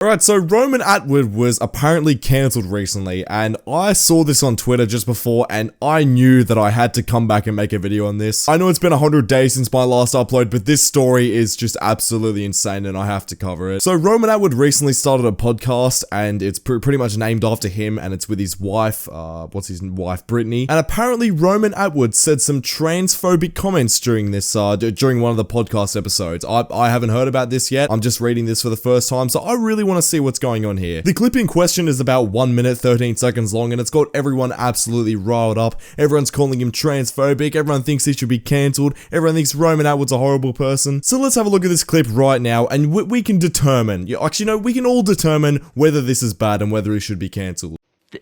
Alright, so Roman Atwood was apparently cancelled recently, and I saw this on Twitter just before, and I knew that I had to come back and make a video on this. I know it's been 100 days since my last upload, but this story is just absolutely insane, and I have to cover it. So Roman Atwood recently started a podcast, and it's pretty much named after him, and it's with his wife, Brittany. And apparently Roman Atwood said some transphobic comments during this, during one of the podcast episodes. I haven't heard about this yet. I'm just reading this for the first time, so I really want to see what's going on here. The clip in question is about 1 minute 13 seconds long, and it's got everyone absolutely riled up. Everyone's calling him transphobic, everyone thinks he should be cancelled, everyone thinks Roman Atwood's a horrible person. So let's have a look at this clip right now, and we can determine, actually no, we can all determine whether this is bad and whether he should be cancelled.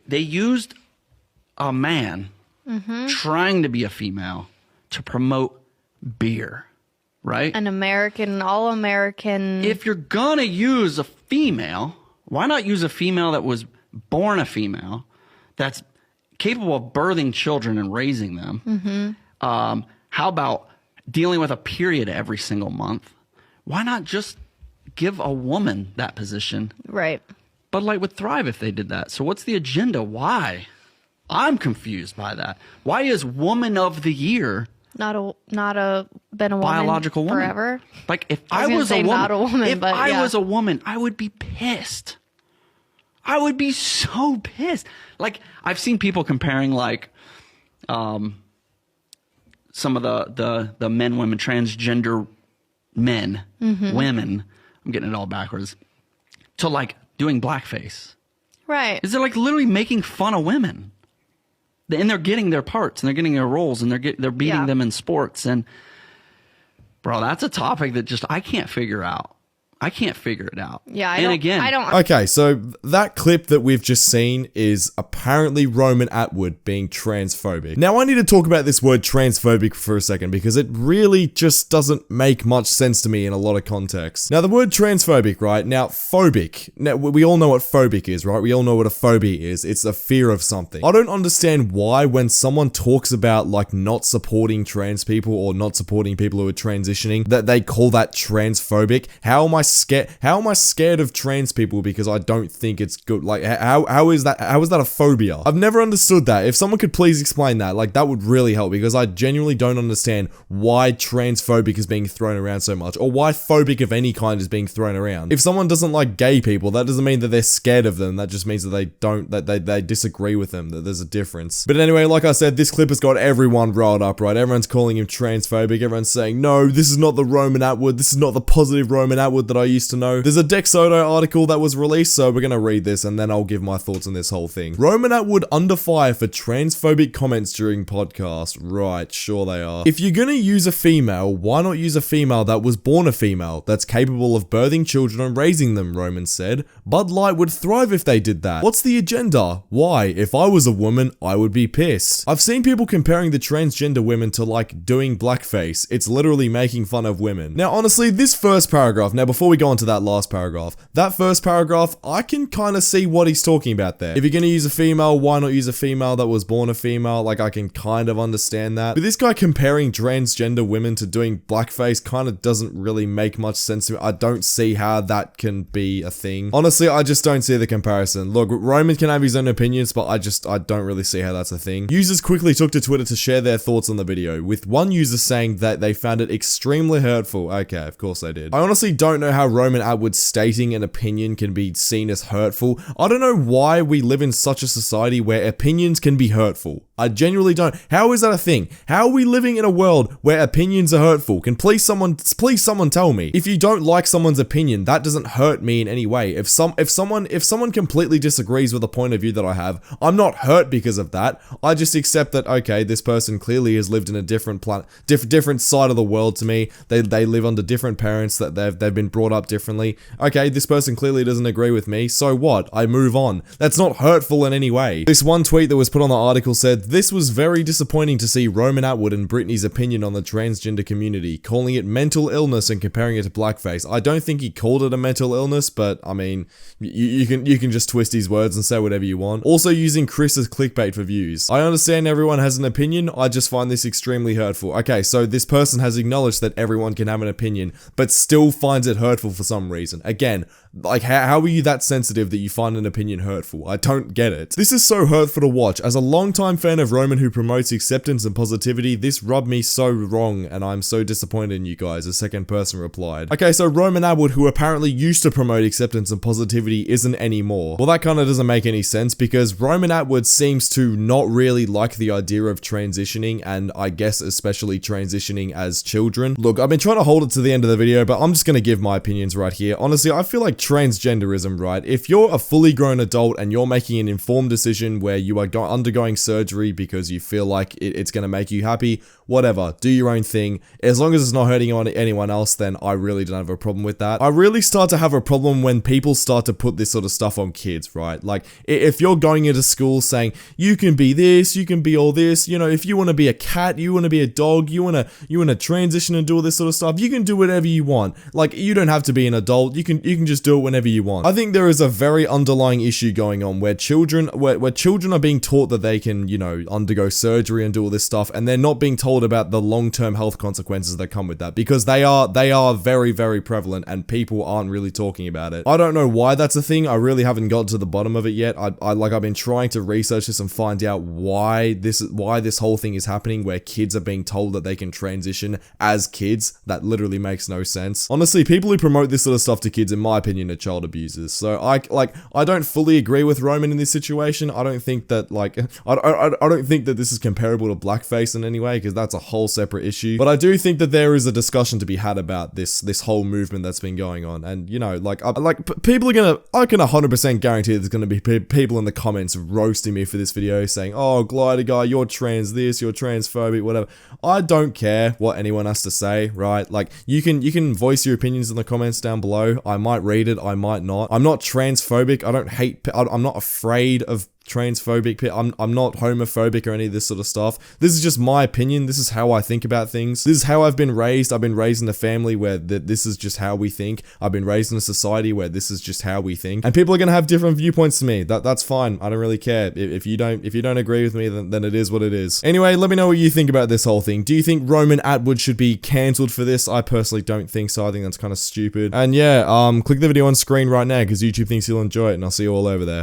They used a man trying to be a female to promote beer. Right? An American, all-American. If you're gonna use a female, why not use a female that was born a female, that's capable of birthing children and raising them? How about dealing with a period every single month? Why not just give a woman that position? Right. Bud Light would thrive if they did that. So what's the agenda? Why? I'm confused by that. Why is Woman of the Year been a woman biological woman forever? Like if I was a woman, if but I was a woman, I would be pissed. I would be so pissed. Like I've seen people comparing like some of the men, women, transgender men, women. I'm getting it all backwards. To like doing blackface. Right. Is it like literally making fun of women? And they're getting their parts, and they're getting their roles, and they're beating them in sports. And bro, that's a topic that just I can't figure out. I can't figure it out. Yeah, I don't. Okay, so that clip that we've just seen is apparently Roman Atwood being transphobic. Now I need to talk about this word transphobic for a second because it really just doesn't make much sense to me in a lot of contexts. Now the word transphobic, right? Now phobic. Now we all know what phobic is, right? We all know what a phobia is. It's a fear of something. I don't understand why when someone talks about like not supporting trans people or not supporting people who are transitioning that they call that transphobic. How am I scared of trans people because I don't think it's good? Like how is that a phobia? I've never understood that. If someone could please explain that, like that would really help because I genuinely don't understand why transphobic is being thrown around so much or why phobic of any kind is being thrown around. If someone doesn't like gay people, that doesn't mean that they're scared of them. That just means that they disagree with them, that there's a difference. But anyway, like I said, this clip has got everyone riled up, right? Everyone's calling him transphobic. Everyone's saying, no, this is not the Roman Atwood. This is not the positive Roman Atwood that I used to know. There's a Dexoto article that was released, so we're gonna read this and then I'll give my thoughts on this whole thing. Roman Atwood under fire for transphobic comments during podcast. Right, sure they are. If you're gonna use a female, why not use a female that was born a female, that's capable of birthing children and raising them, Roman said. Bud Light would thrive if they did that. What's the agenda? Why? If I was a woman, I would be pissed. I've seen people comparing the transgender women to like doing blackface. It's literally making fun of women. Now honestly, this first paragraph, now before we go on to that last paragraph, that first paragraph, I can kind of see what he's talking about there. If you're gonna use a female, why not use a female that was born a female? Like I can kind of understand that. But this guy comparing transgender women to doing blackface kind of doesn't really make much sense to me. I don't see how that can be a thing. Honestly, I just don't see the comparison. Look, Roman can have his own opinions, but I don't really see how that's a thing. Users quickly took to Twitter to share their thoughts on the video, with one user saying that they found it extremely hurtful. Okay, of course they did. I honestly don't know how Roman Atwood stating an opinion can be seen as hurtful. I don't know why we live in such a society where opinions can be hurtful. I genuinely don't. How is that a thing? How are we living in a world where opinions are hurtful? Can please someone tell me? If you don't like someone's opinion, that doesn't hurt me in any way. If someone completely disagrees with a point of view that I have, I'm not hurt because of that. I just accept that, okay, this person clearly has lived in a different different side of the world to me. They live under different parents, that they've been brought up differently. Okay, this person clearly doesn't agree with me, so what? I move on. That's not hurtful in any way. This one tweet that was put on the article said, this was very disappointing to see Roman Atwood and Brittany's opinion on the transgender community, calling it mental illness and comparing it to blackface. I don't think he called it a mental illness, but I mean, you can just twist his words and say whatever you want. Also using Chris as clickbait for views. I understand everyone has an opinion, I just find this extremely hurtful. Okay, so this person has acknowledged that everyone can have an opinion, but still finds it hurtful for some reason. Again, Like, how are you that sensitive that you find an opinion hurtful? I don't get it. This is so hurtful to watch. As a longtime fan of Roman who promotes acceptance and positivity, this rubbed me so wrong, and I'm so disappointed in you guys, a second person replied. Okay, so Roman Atwood, who apparently used to promote acceptance and positivity, isn't anymore. Well, that kind of doesn't make any sense, because Roman Atwood seems to not really like the idea of transitioning, and I guess especially transitioning as children. Look, I've been trying to hold it to the end of the video, but I'm just gonna give my opinions right here. Honestly, I feel like transgenderism, right? If you're a fully grown adult and you're making an informed decision where you are undergoing surgery because you feel like it's gonna make you happy, whatever, do your own thing. As long as it's not hurting anyone else, then I really don't have a problem with that. I really start to have a problem when people start to put this sort of stuff on kids, right? Like, if you're going into school saying, you can be this, you can be all this, you know, if you want to be a cat, you want to be a dog, you want to transition and do all this sort of stuff, you can do whatever you want. Like, you don't have to be an adult, you can just do it whenever you want. I think there is a very underlying issue going on where children are being taught that they can, you know, undergo surgery and do all this stuff, and they're not being told about the long-term health consequences that come with that, because they are very, very prevalent and people aren't really talking about it. I don't know why that's a thing. I really haven't got to the bottom of it yet. I've been trying to research this and find out why this whole thing is happening, where kids are being told that they can transition as kids. That literally makes no sense. Honestly, people who promote this sort of stuff to kids, in my opinion, are child abusers. So I don't fully agree with Roman in this situation. I don't think that I don't think that this is comparable to blackface in any way, because that's a whole separate issue. But I do think that there is a discussion to be had about this whole movement that's been going on. And you know, people are gonna, I can 100% guarantee there's gonna be people in the comments roasting me for this video, saying, oh, glider guy, you're trans this, you're transphobic, whatever. I don't care what anyone has to say, right? Like, you can voice your opinions in the comments down below. I might read it, I might not. I'm not transphobic. I don't hate, I'm not afraid of transphobic, I'm not homophobic or any of this sort of stuff. This is just my opinion. This is how I think about things. This is how I've been raised. I've been raised in a family where this is just how we think. I've been raised in a society where this is just how we think. And people are gonna have different viewpoints to me. That's fine. I don't really care. If you don't agree with me, then it is what it is. Anyway, let me know what you think about this whole thing. Do you think Roman Atwood should be cancelled for this? I personally don't think so. I think that's kind of stupid. And yeah, click the video on screen right now because YouTube thinks you'll enjoy it, and I'll see you all over there.